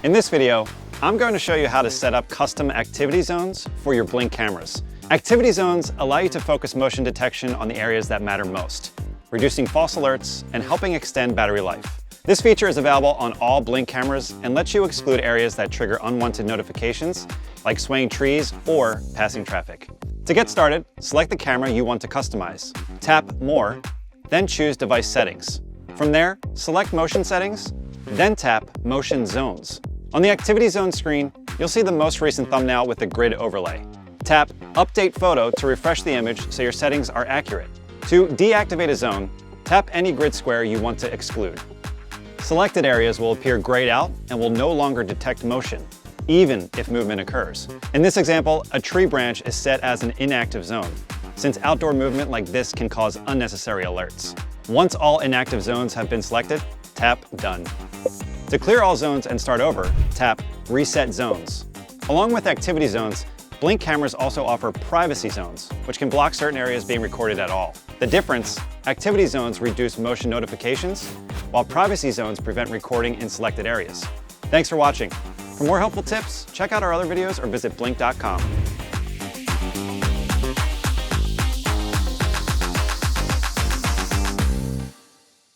In this video, I'm going to show you how to set up custom activity zones for your Blink cameras. Activity zones allow you to focus motion detection on the areas that matter most, reducing false alerts and helping extend battery life. This feature is available on all Blink cameras and lets you exclude areas that trigger unwanted notifications, like swaying trees or passing traffic. To get started, select the camera you want to customize. Tap More, then choose Device Settings. From there, select Motion Settings, then tap Motion Zones. On the Activity Zone screen, you'll see the most recent thumbnail with the grid overlay. Tap Update Photo to refresh the image so your settings are accurate. To deactivate a zone, tap any grid square you want to exclude. Selected areas will appear grayed out and will no longer detect motion, even if movement occurs. In this example, a tree branch is set as an inactive zone, since outdoor movement like this can cause unnecessary alerts. Once all inactive zones have been selected, tap Done. To clear all zones and start over, tap Reset Zones. Along with activity zones, Blink cameras also offer privacy zones, which can block certain areas being recorded at all. The difference: activity zones reduce motion notifications, while privacy zones prevent recording in selected areas. Thanks for watching. For more helpful tips, check out our other videos or visit blink.com.